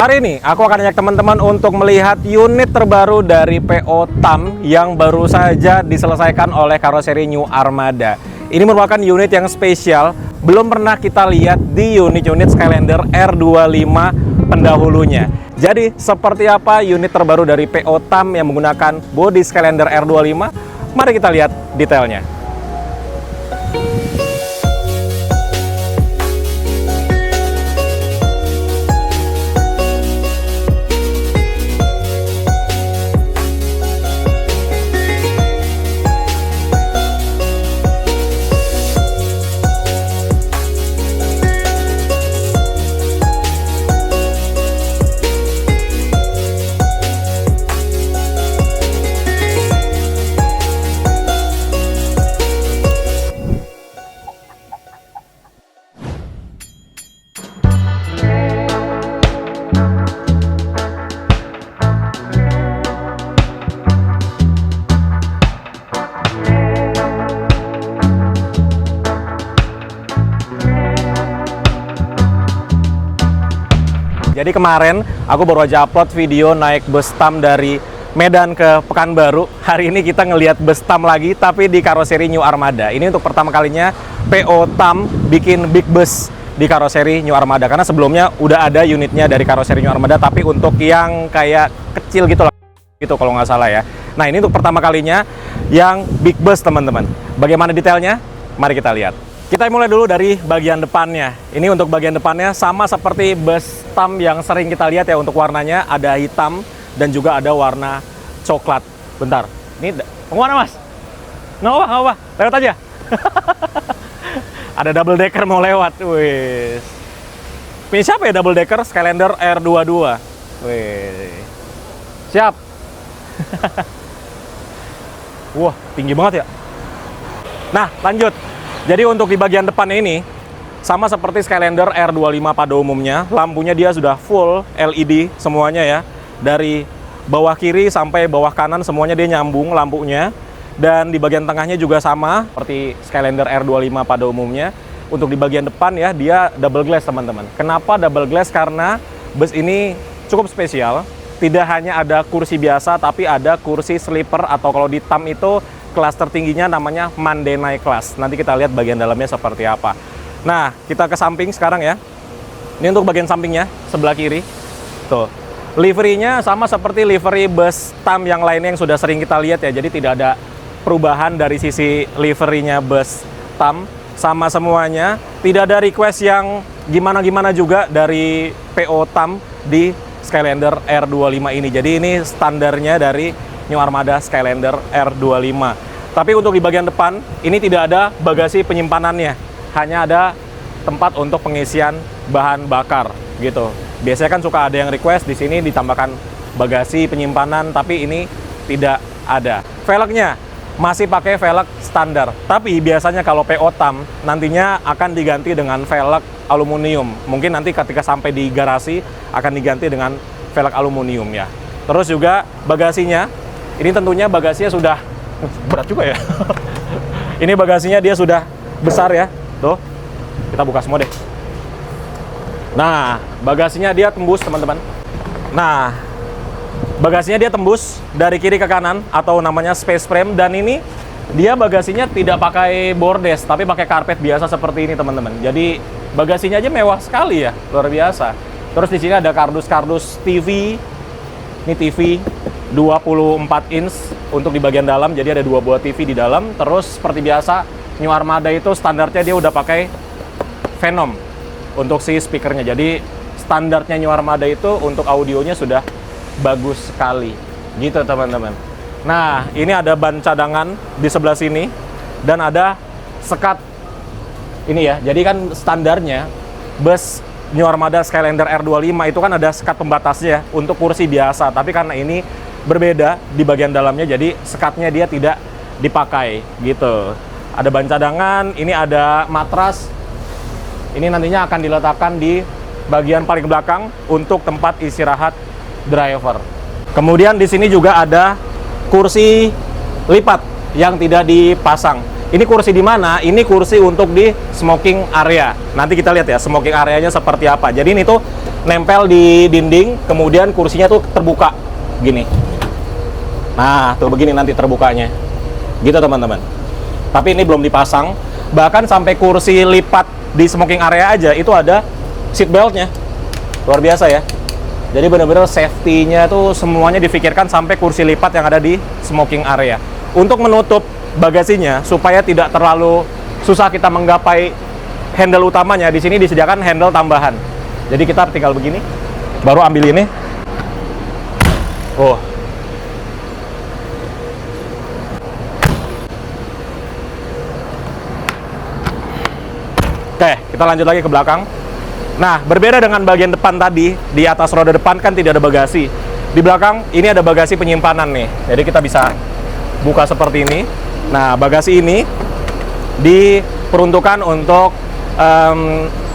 Hari ini aku akan ajak teman-teman untuk melihat unit terbaru dari PO TAM yang baru saja diselesaikan oleh karoseri New Armada. Ini merupakan unit yang spesial, belum pernah kita lihat di unit-unit Skylander R25 pendahulunya. Jadi seperti apa unit terbaru dari PO TAM yang menggunakan bodi Skylander R25? Mari kita lihat detailnya. Jadi kemarin aku baru aja upload video naik bus TAM dari Medan ke Pekanbaru. Hari ini kita ngelihat bus TAM lagi, tapi di karoseri New Armada. Ini untuk pertama kalinya PO TAM bikin big bus di karoseri New Armada. Karena sebelumnya udah ada unitnya dari karoseri New Armada, tapi untuk yang kayak kecil gitu lah, gitu kalau nggak salah ya. Nah ini untuk pertama kalinya yang big bus teman-teman. Bagaimana detailnya? Mari kita lihat. Kita mulai dulu dari bagian depannya. Ini untuk bagian depannya sama seperti bus TAM yang sering kita lihat ya. Untuk warnanya ada hitam dan juga ada warna coklat. Bentar, ini mau mana mas? Nggak apa, lewat aja. Ada double decker mau lewat. Wih. Ini siapa ya double decker? Skylander R22. Wih. Siap. Wah, tinggi banget ya. Nah, lanjut. Jadi untuk di bagian depannya ini, sama seperti Skylander R25 pada umumnya, lampunya dia sudah full LED semuanya ya. Dari bawah kiri sampai bawah kanan semuanya dia nyambung lampunya. Dan di bagian tengahnya juga sama, seperti Skylander R25 pada umumnya. Untuk di bagian depan ya, dia double glass teman-teman. Kenapa double glass? Karena bus ini cukup spesial. Tidak hanya ada kursi biasa, tapi ada kursi sleeper atau kalau di TAM itu kelas tertingginya namanya Monday Night Class. Nanti kita lihat bagian dalamnya seperti apa. Nah, kita ke samping sekarang ya. Ini untuk bagian sampingnya, sebelah kiri. Tuh. Liverynya sama seperti livery bus TAM yang lainnya yang sudah sering kita lihat ya. Jadi tidak ada perubahan dari sisi liverynya bus TAM. Sama semuanya. Tidak ada request yang gimana-gimana juga dari PO TAM di Skylander R25 ini. Jadi ini standarnya dari New Armada Skylander R25. Tapi untuk di bagian depan, ini tidak ada bagasi penyimpanannya. Hanya ada tempat untuk pengisian bahan bakar gitu. Biasanya kan suka ada yang request di sini ditambahkan bagasi penyimpanan, tapi ini tidak ada. Velgnya masih pakai velg standar. Tapi biasanya kalau PO TAM nantinya akan diganti dengan velg aluminium. Mungkin nanti ketika sampai di garasi akan diganti dengan velg aluminium ya. Terus juga bagasinya, ini tentunya bagasinya sudah berat juga ya. Ini bagasinya dia sudah besar ya. Tuh, kita buka semua deh. Nah, bagasinya dia tembus teman-teman. Nah, bagasinya dia tembus dari kiri ke kanan atau namanya space frame. Dan ini dia bagasinya tidak pakai bordes, tapi pakai karpet biasa seperti ini teman-teman. Jadi bagasinya aja mewah sekali ya, luar biasa. Terus di sini ada kardus-kardus TV. Ini TV 24 inch untuk di bagian dalam, jadi ada 2 buah TV di dalam. Terus seperti biasa New Armada itu standarnya dia udah pakai Venom untuk si speakernya. Jadi standarnya New Armada itu untuk audionya sudah bagus sekali gitu teman-teman. Nah ini ada ban cadangan di sebelah sini dan ada sekat ini ya. Jadi kan standarnya bus New Armada Skylander R25 itu kan ada sekat pembatasnya untuk kursi biasa. Tapi karena ini berbeda di bagian dalamnya, jadi sekatnya dia tidak dipakai gitu. Ada ban cadangan, ini ada matras. Ini nantinya akan diletakkan di bagian paling belakang untuk tempat istirahat driver. Kemudian di sini juga ada kursi lipat yang tidak dipasang. Ini kursi di mana? Ini kursi untuk di smoking area. Nanti kita lihat ya smoking areanya seperti apa. Jadi ini tuh nempel di dinding, kemudian kursinya tuh terbuka gini. Nah, tuh begini nanti terbukanya. Gitu teman-teman. Tapi ini belum dipasang. Bahkan sampai kursi lipat di smoking area aja itu ada seat beltnya. Luar biasa ya. Jadi benar-benar safety-nya tuh semuanya difikirkan sampai kursi lipat yang ada di smoking area. Untuk menutup bagasinya supaya tidak terlalu susah kita menggapai handle utamanya, di sini disediakan handle tambahan. Jadi kita tinggal begini, baru ambil ini. Oh. Oke, kita lanjut lagi ke belakang. Nah, berbeda dengan bagian depan tadi, di atas roda depan kan tidak ada bagasi. Di belakang ini ada bagasi penyimpanan nih. Jadi kita bisa buka seperti ini. Nah, bagasi ini diperuntukkan untuk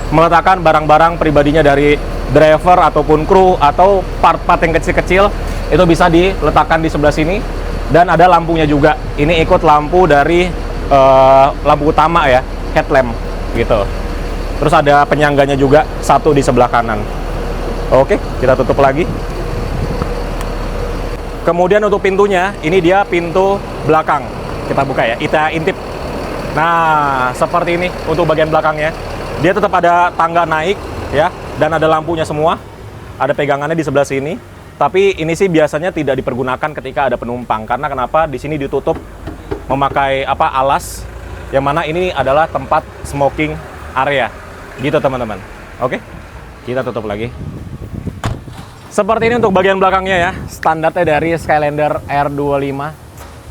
meletakkan barang-barang pribadinya dari driver ataupun kru atau part-part yang kecil-kecil itu bisa diletakkan di sebelah sini. Dan ada lampunya juga. Ini ikut lampu dari lampu utama ya, headlamp gitu. Terus ada penyangganya juga satu di sebelah kanan. Oke, kita tutup lagi. Kemudian untuk pintunya, ini dia pintu belakang. Kita buka ya, kita intip. Nah, seperti ini untuk bagian belakangnya. Dia tetap ada tangga naik ya, dan ada lampunya semua. Ada pegangannya di sebelah sini. Tapi ini sih biasanya tidak dipergunakan ketika ada penumpang. Karena kenapa? Di sini ditutup memakai alas, yang mana ini adalah tempat smoking area. Gitu teman-teman. Oke, kita tutup lagi. Seperti ini untuk bagian belakangnya ya. Standarnya dari Skylander R25.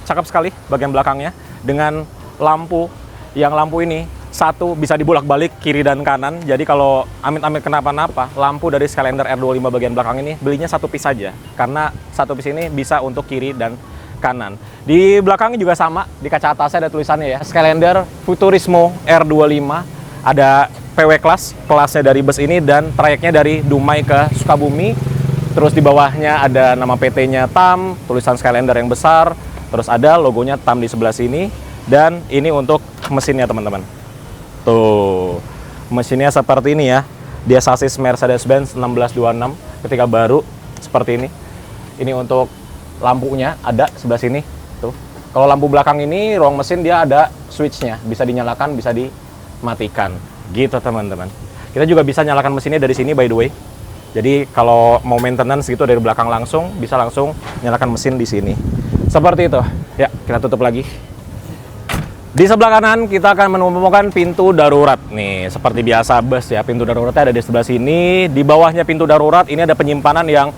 Cakep sekali bagian belakangnya. Dengan lampu, yang lampu ini satu bisa dibolak-balik kiri dan kanan. Jadi kalau amit-amit kenapa-napa, lampu dari Skylander R25 bagian belakang ini belinya satu piece saja. Karena satu piece ini bisa untuk kiri dan kanan. Di belakang juga sama, di kaca atasnya ada tulisannya ya. Skylander Futurismo R25. Ada PW Class, kelasnya dari bus ini, dan trayeknya dari Dumai ke Sukabumi. Terus di bawahnya ada nama PT-nya TAM, tulisan Skylander yang besar. Terus ada logonya TAM di sebelah sini. Dan ini untuk mesinnya teman-teman. Tuh, mesinnya seperti ini ya. Dia sasis Mercedes-Benz 1626 ketika baru seperti ini. Ini untuk lampunya ada sebelah sini. Tuh. Kalau lampu belakang ini ruang mesin dia ada switch-nya, bisa dinyalakan, bisa dimatikan. Gitu teman-teman. Kita juga bisa nyalakan mesinnya dari sini by the way. Jadi kalau mau maintenance gitu dari belakang langsung, bisa langsung nyalakan mesin di sini. Seperti itu. Ya, kita tutup lagi. Di sebelah kanan kita akan menemukan pintu darurat. Nih, seperti biasa bus ya, pintu daruratnya ada di sebelah sini. Di bawahnya pintu darurat ini ada penyimpanan yang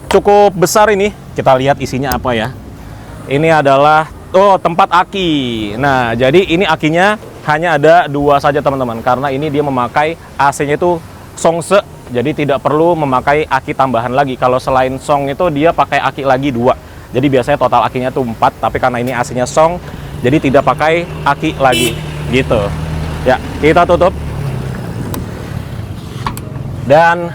cukup besar ini. Kita lihat isinya apa ya. Ini adalah tempat aki. Nah, jadi ini akinya hanya ada dua saja teman-teman, karena ini dia memakai AC-nya itu Songse, jadi tidak perlu memakai aki tambahan lagi. Kalau selain Song itu dia pakai aki lagi dua. Jadi biasanya total akinya tuh 4, tapi karena ini AC-nya Song, jadi tidak pakai aki lagi gitu. Ya, kita tutup. Dan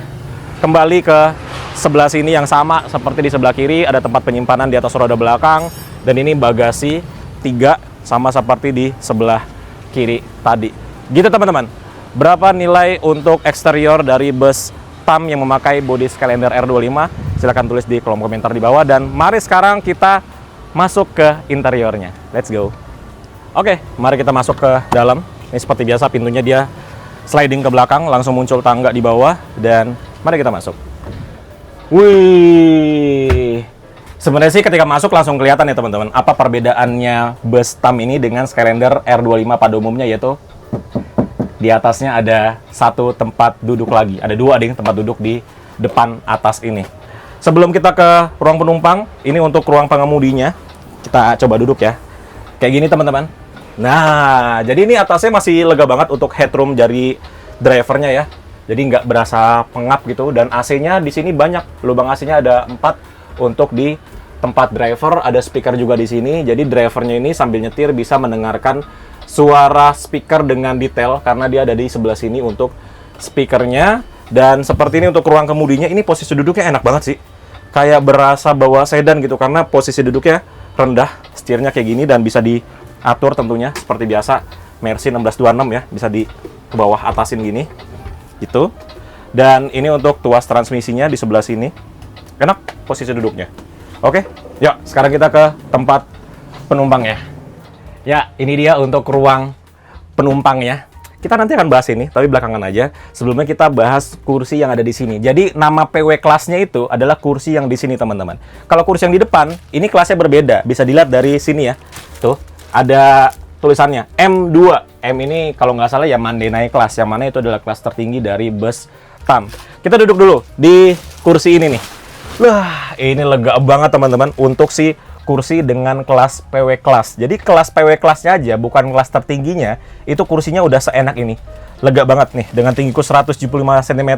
kembali ke sebelah sini yang sama seperti di sebelah kiri, ada tempat penyimpanan di atas roda belakang, dan ini bagasi 3 sama seperti di sebelah kiri tadi. Gitu teman-teman. Berapa nilai untuk eksterior dari bus TAM yang memakai bodi Skylander R25? Silahkan tulis di kolom komentar di bawah, dan mari sekarang kita masuk ke interiornya. Let's go. Oke, mari kita masuk ke dalam. Ini seperti biasa pintunya dia sliding ke belakang, langsung muncul tangga di bawah, dan mari kita masuk. Wih, sebenarnya sih ketika masuk langsung kelihatan ya teman-teman, apa perbedaannya bus TAM ini dengan Skylander R25 pada umumnya, yaitu di atasnya ada satu tempat duduk lagi. Ada dua tempat duduk di depan atas ini. Sebelum kita ke ruang penumpang, ini untuk ruang pengemudinya. Kita coba duduk ya. Kayak gini teman-teman. Nah, jadi ini atasnya masih lega banget untuk headroom dari drivernya ya. Jadi nggak berasa pengap gitu. Dan AC-nya di sini banyak. Lubang AC-nya ada 4 untuk di tempat driver. Ada speaker juga di sini. Jadi drivernya ini sambil nyetir bisa mendengarkan suara speaker dengan detail. Karena dia ada di sebelah sini untuk speakernya. Dan seperti ini untuk ruang kemudinya. Ini posisi duduknya enak banget sih. Kayak berasa bawa sedan gitu. Karena posisi duduknya rendah. Setirnya kayak gini dan bisa diatur tentunya. Seperti biasa Mercy 1626 ya. Bisa di ke bawah atasin gini. Gitu. Dan ini untuk tuas transmisinya di sebelah sini. Enak posisi duduknya. Oke, yuk sekarang kita ke tempat penumpang ya. Ya, ini dia untuk ruang penumpang ya. Kita nanti akan bahas ini, tapi belakangan aja. Sebelumnya kita bahas kursi yang ada di sini. Jadi nama PW kelasnya itu adalah kursi yang di sini teman-teman. Kalau kursi yang di depan, ini kelasnya berbeda. Bisa dilihat dari sini ya. Tuh, ada tulisannya M2. M ini kalau nggak salah ya Monday Night Class. Yang mana itu adalah kelas tertinggi dari bus TAM. Kita duduk dulu di kursi ini nih. Wah, ini lega banget teman-teman untuk si kursi dengan kelas PW kelas. Jadi kelas PW kelasnya aja, bukan kelas tertingginya, itu kursinya udah seenak ini. Lega banget nih, dengan tinggiku 175 cm.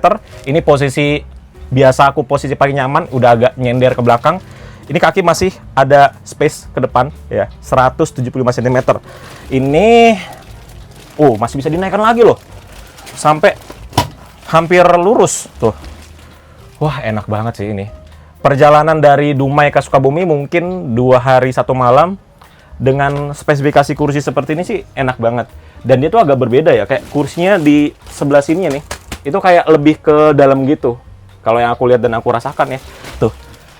Ini posisi biasa aku posisi paling nyaman, udah agak nyender ke belakang. Ini kaki masih ada space ke depan ya, 175 cm. Ini masih bisa dinaikkan lagi loh. Sampai hampir lurus tuh. Wah, enak banget sih ini. Perjalanan dari Dumai ke Sukabumi mungkin 2 hari 1 malam dengan spesifikasi kursi seperti ini sih enak banget. Dan dia tuh agak berbeda ya, kayak kursinya di sebelah sini nih, itu kayak lebih ke dalam gitu. Kalau yang aku lihat dan aku rasakan ya, tuh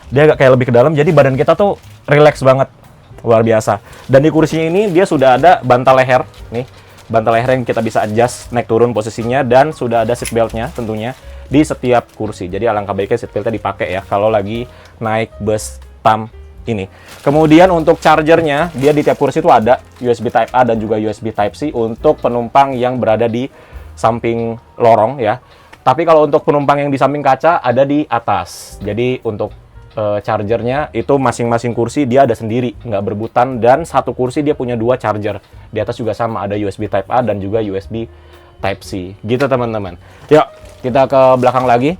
dia agak kayak lebih ke dalam, jadi badan kita tuh relax banget, luar biasa. Dan di kursinya ini dia sudah ada bantal leher, nih bantal leher yang kita bisa adjust naik turun posisinya, dan sudah ada seat beltnya tentunya di setiap kursi. Jadi alangkah baiknya seatbeltnya dipakai ya kalau lagi naik bus TAM ini. Kemudian untuk chargernya, dia di tiap kursi itu ada USB Type A dan juga USB Type C untuk penumpang yang berada di samping lorong ya. Tapi kalau untuk penumpang yang di samping kaca ada di atas. Jadi untuk chargernya itu masing-masing kursi dia ada sendiri, nggak berebutan, dan satu kursi dia punya 2 charger. Di atas juga sama, ada USB Type A dan juga USB Type C. Gitu teman-teman. Yuk, kita ke belakang lagi.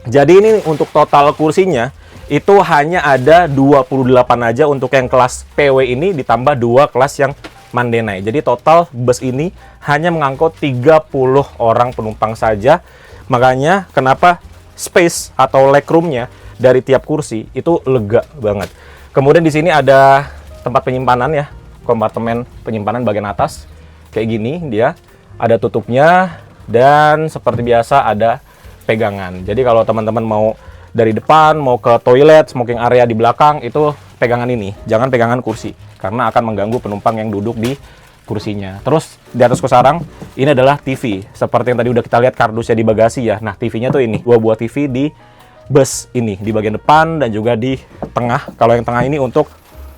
Jadi ini untuk total kursinya itu hanya ada 28 aja untuk yang kelas PW ini, ditambah 2 kelas yang Monday Night. Jadi total bus ini hanya mengangkut 30 orang penumpang saja. Makanya kenapa space atau legroomnya dari tiap kursi itu lega banget. Kemudian di sini ada tempat penyimpanan ya, kompartemen penyimpanan bagian atas. Kayak gini dia, ada tutupnya. Dan seperti biasa ada pegangan. Jadi kalau teman-teman mau dari depan, mau ke toilet, smoking area di belakang, itu pegangan ini. Jangan pegangan kursi, karena akan mengganggu penumpang yang duduk di kursinya. Terus di atas sarang, ini adalah TV. Seperti yang tadi udah kita lihat kardusnya di bagasi ya. Nah, TV-nya tuh ini. 2 buah TV di bus ini. Di bagian depan dan juga di tengah. Kalau yang tengah ini untuk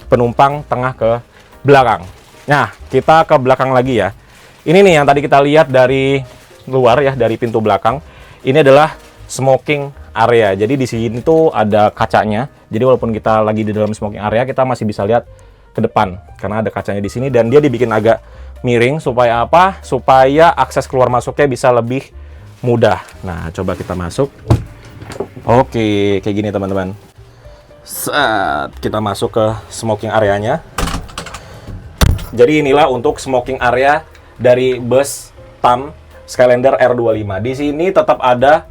penumpang tengah ke belakang. Nah, kita ke belakang lagi ya. Ini nih yang tadi kita lihat dari luar ya, dari pintu belakang. Ini adalah smoking area. Jadi di sini tuh ada kacanya. Jadi walaupun kita lagi di dalam smoking area, kita masih bisa lihat ke depan karena ada kacanya di sini, dan dia dibikin agak miring supaya apa? Supaya akses keluar masuknya bisa lebih mudah. Nah, coba kita masuk. Oke, kayak gini teman-teman. Saat kita masuk ke smoking areanya. Jadi inilah untuk smoking area dari bus TAM Skylander R25. Di sini tetap ada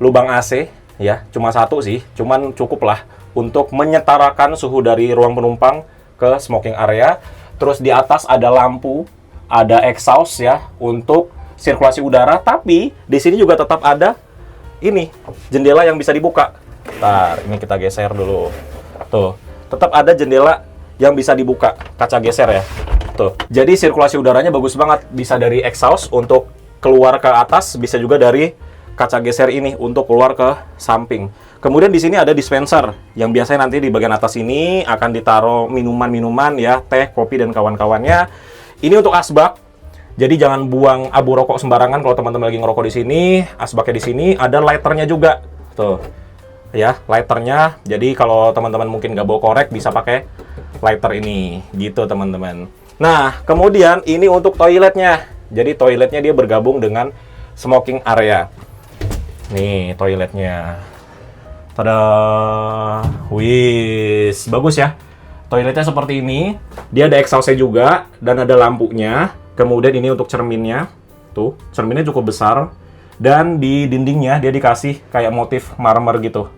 lubang AC ya, cuma satu sih, cuman cukup lah untuk menyetarakan suhu dari ruang penumpang ke smoking area. Terus di atas ada lampu, ada exhaust ya untuk sirkulasi udara, tapi di sini juga tetap ada ini jendela yang bisa dibuka. Ntar ini kita geser dulu. Tuh, tetap ada jendela yang bisa dibuka, kaca geser ya. Tuh. Jadi sirkulasi udaranya bagus banget, bisa dari exhaust untuk keluar ke atas, bisa juga dari kaca geser ini untuk keluar ke samping. Kemudian di sini ada dispenser yang biasanya nanti di bagian atas ini akan ditaruh minuman-minuman ya, teh, kopi dan kawan-kawannya. Ini untuk asbak. Jadi jangan buang abu rokok sembarangan kalau teman-teman lagi ngerokok di sini. Asbaknya di sini ada lighternya juga. Tuh. Ya, lighternya. Jadi kalau teman-teman mungkin nggak bawa korek bisa pakai lighter ini. Gitu teman-teman. Nah, kemudian ini untuk toiletnya. Jadi toiletnya dia bergabung dengan smoking area. Nih toiletnya. Tada. Wis, bagus ya. Toiletnya seperti ini. Dia ada exhaust-nya juga dan ada lampunya. Kemudian ini untuk cerminnya. Tuh, cerminnya cukup besar. Dan di dindingnya dia dikasih kayak motif marmer gitu.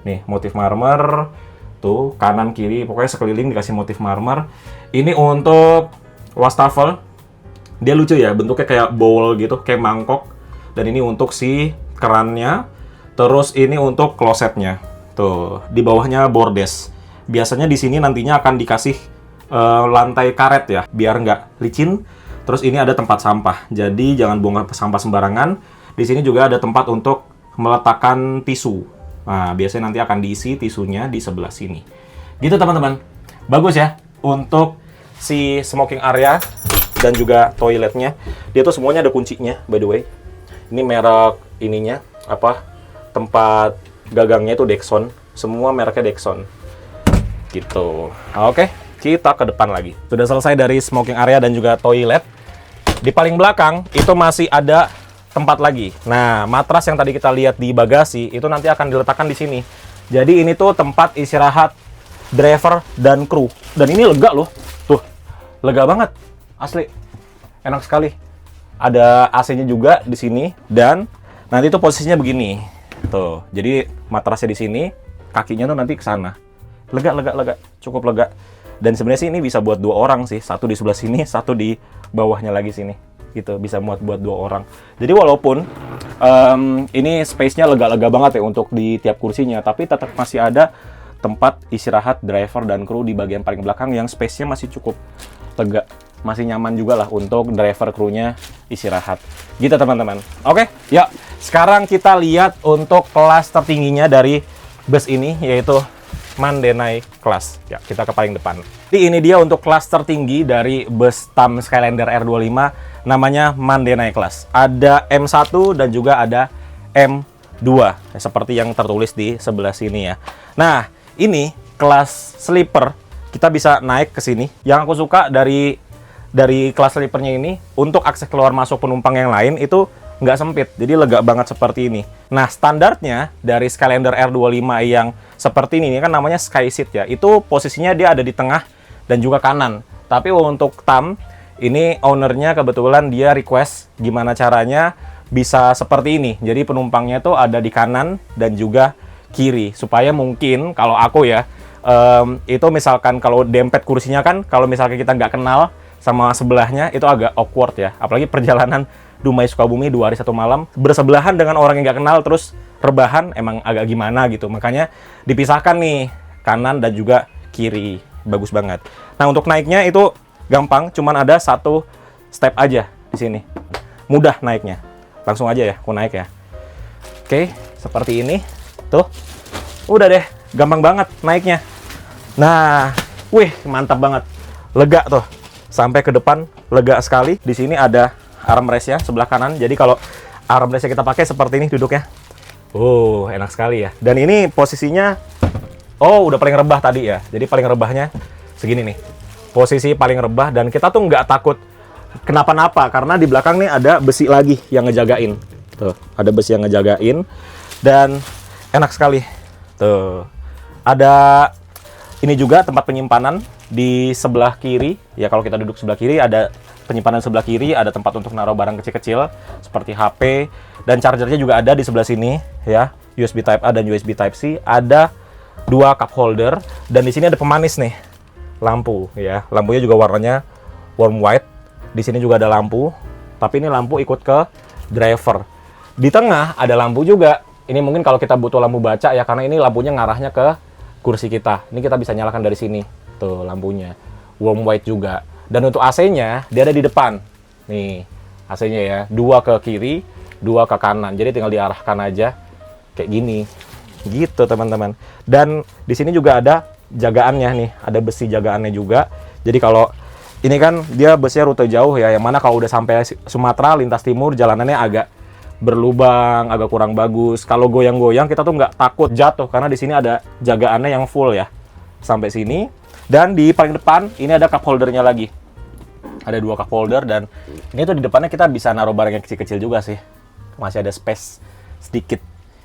Nih, motif marmer. Tuh, kanan kiri pokoknya sekeliling dikasih motif marmer. Ini untuk wastafel. Dia lucu ya, bentuknya kayak bowl gitu, kayak mangkok. Dan ini untuk si kerannya. Terus ini untuk klosetnya. Tuh, di bawahnya bordes. Biasanya di sini nantinya akan dikasih lantai karet ya, biar nggak licin. Terus ini ada tempat sampah. Jadi jangan buang sampah sembarangan. Di sini juga ada tempat untuk meletakkan tisu. Nah, biasanya nanti akan diisi tisunya di sebelah sini. Gitu teman-teman. Bagus ya untuk si smoking area dan juga toiletnya. Dia tuh semuanya ada kuncinya, by the way. Ini merek ininya apa? Tempat gagangnya itu Dexon. Semua mereknya Dexon. Gitu. Oke, kita ke depan lagi. Sudah selesai dari smoking area dan juga toilet. Di paling belakang itu masih ada tempat lagi. Nah, matras yang tadi kita lihat di bagasi itu nanti akan diletakkan di sini. Jadi ini tuh tempat istirahat driver dan kru. Dan ini lega loh. Tuh, lega banget. Asli. Enak sekali. Ada AC-nya juga di sini dan nanti tuh posisinya begini. Tuh. Jadi matrasnya di sini, kakinya tuh nanti ke sana. Lega, cukup lega. Dan sebenarnya sih ini bisa buat 2 orang sih. Satu di sebelah sini, satu di bawahnya lagi sini. Gitu, bisa muat buat 2 orang. Jadi walaupun ini space-nya lega-lega banget ya untuk di tiap kursinya, tapi tetap masih ada tempat istirahat driver dan kru di bagian paling belakang yang space-nya masih cukup lega. Masih nyaman juga lah untuk driver krunya istirahat. Gitu teman-teman. Oke, ya. Sekarang kita lihat untuk kelas tertingginya dari bus ini, yaitu Mandenai Class. Ya, kita ke paling depan. Jadi ini dia untuk kelas tertinggi dari bus TAM Skylander R25, namanya Mandenai Class. Ada M1 dan juga ada M2, seperti yang tertulis di sebelah sini ya. Nah, ini kelas sleeper, kita bisa naik ke sini. Yang aku suka dari kelas sleepernya ini, untuk akses keluar masuk penumpang yang lain itu nggak sempit, jadi lega banget seperti ini. Nah, standarnya dari Skylander R25 yang seperti ini kan namanya Sky Seat ya. Itu posisinya dia ada di tengah dan juga kanan. Tapi untuk TAM, ini ownernya kebetulan dia request gimana caranya bisa seperti ini. Jadi penumpangnya tuh ada di kanan dan juga kiri. Supaya mungkin kalau aku ya, itu misalkan kalau dempet kursinya kan, kalau misalkan kita nggak kenal sama sebelahnya, itu agak awkward ya. Apalagi perjalanan Dumai Sukabumi 2 hari 1 malam, bersebelahan dengan orang yang nggak kenal, terus rebahan, emang agak gimana gitu. Makanya dipisahkan nih, kanan dan juga kiri. Bagus banget. Nah, untuk naiknya itu gampang, cuman ada 1 step aja di sini. Mudah naiknya. Langsung aja ya, aku naik ya. Oke, seperti ini. Tuh, udah deh, gampang banget naiknya. Nah, wih, mantap banget. Lega tuh. Sampai ke depan, lega sekali. Di sini ada armrest-nya sebelah kanan. Jadi kalau armrest-nya kita pakai seperti ini duduknya. Oh, enak sekali ya. Dan ini posisinya, oh udah paling rebah tadi ya. Jadi paling rebahnya segini nih. Posisi paling rebah dan kita tuh nggak takut kenapa-napa. Karena di belakang nih ada besi lagi yang ngejagain. Tuh, ada besi yang ngejagain. Dan enak sekali. Tuh, ada ini juga tempat penyimpanan di sebelah kiri. Ya kalau kita duduk sebelah kiri ada penyimpanan sebelah kiri, ada tempat untuk naruh barang kecil-kecil seperti HP, dan chargernya juga ada di sebelah sini ya, USB Type A dan USB Type C. Ada 2 cup holder dan di sini ada pemanis nih, lampu ya. Lampunya juga warnanya warm white. Di sini juga ada lampu, tapi ini lampu ikut ke driver. Di tengah ada lampu juga. Ini mungkin kalau kita butuh lampu baca ya, karena ini lampunya ngarahnya ke kursi kita. Ini kita bisa nyalakan dari sini. Tuh lampunya warm white juga. Dan untuk AC-nya, dia ada di depan. Nih, AC-nya ya. 2 ke kiri, 2 ke kanan. Jadi tinggal diarahkan aja. Kayak gini. Gitu, teman-teman. Dan di sini juga ada jagaannya nih. Ada besi jagaannya juga. Jadi kalau ini kan dia busnya rute jauh ya. Yang mana kalau udah sampai Sumatera, lintas timur, jalanannya agak berlubang, agak kurang bagus. Kalau goyang-goyang, kita tuh nggak takut jatuh. Karena di sini ada jagaannya yang full ya. Sampai sini. Dan di paling depan ini ada cup holdernya lagi. Ada 2 cup holder dan ini tuh di depannya kita bisa naruh barang yang kecil-kecil juga sih. Masih ada space sedikit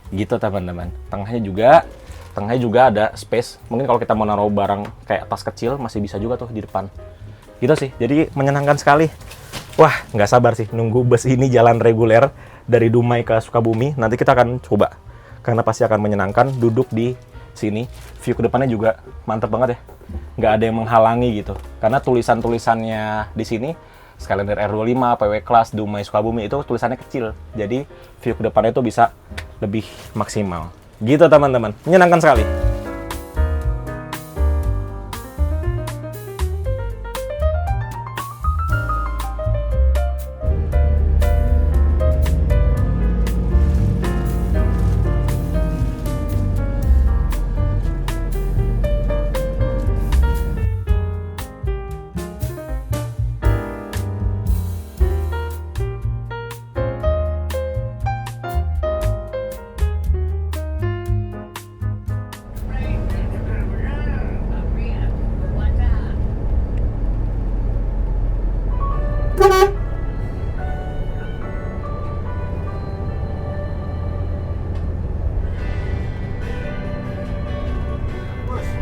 gitu teman-teman. Tengahnya juga ada space. Mungkin kalau kita mau naruh barang kayak tas kecil masih bisa juga tuh di depan. Gitu sih. Jadi menyenangkan sekali. Wah, nggak sabar sih nunggu bus ini jalan reguler dari Dumai ke Sukabumi. Nanti kita akan coba. Karena pasti akan menyenangkan duduk di sini. View ke depannya juga mantep banget ya. Nggak ada yang menghalangi gitu. Karena tulisan-tulisannya di sini Skylander R25, PW Class, Dumai Sukabumi itu tulisannya kecil. Jadi view ke depannya itu bisa lebih maksimal. Gitu teman-teman, menyenangkan sekali.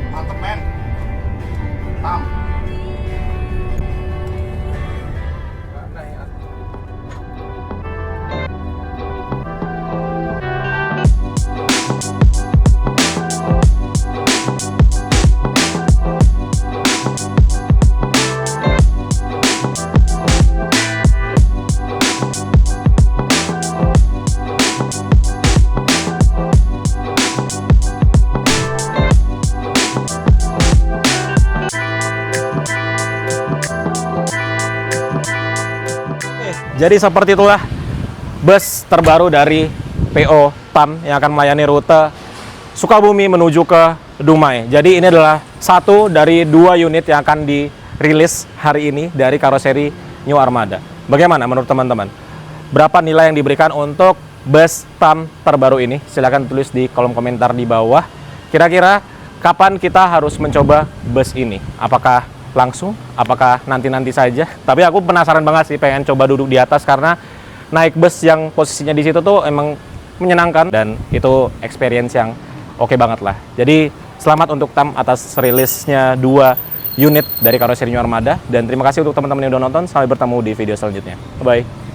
Mantep men. Tam. Jadi seperti itulah bus terbaru dari PO TAM yang akan melayani rute Sukabumi menuju ke Dumai. Jadi ini adalah satu dari 2 unit yang akan dirilis hari ini dari karoseri New Armada. Bagaimana menurut teman-teman? Berapa nilai yang diberikan untuk bus TAM terbaru ini? Silahkan tulis di kolom komentar di bawah. Kira-kira kapan kita harus mencoba bus ini? Apakah langsung? Apakah nanti-nanti saja? Tapi aku penasaran banget sih, pengen coba duduk di atas karena naik bus yang posisinya di situ tuh emang menyenangkan dan itu experience yang oke banget lah. Jadi selamat untuk TAM atas rilisnya 2 unit dari karoseri New Armada dan terima kasih untuk teman-teman yang udah nonton. Sampai bertemu di video selanjutnya. Bye.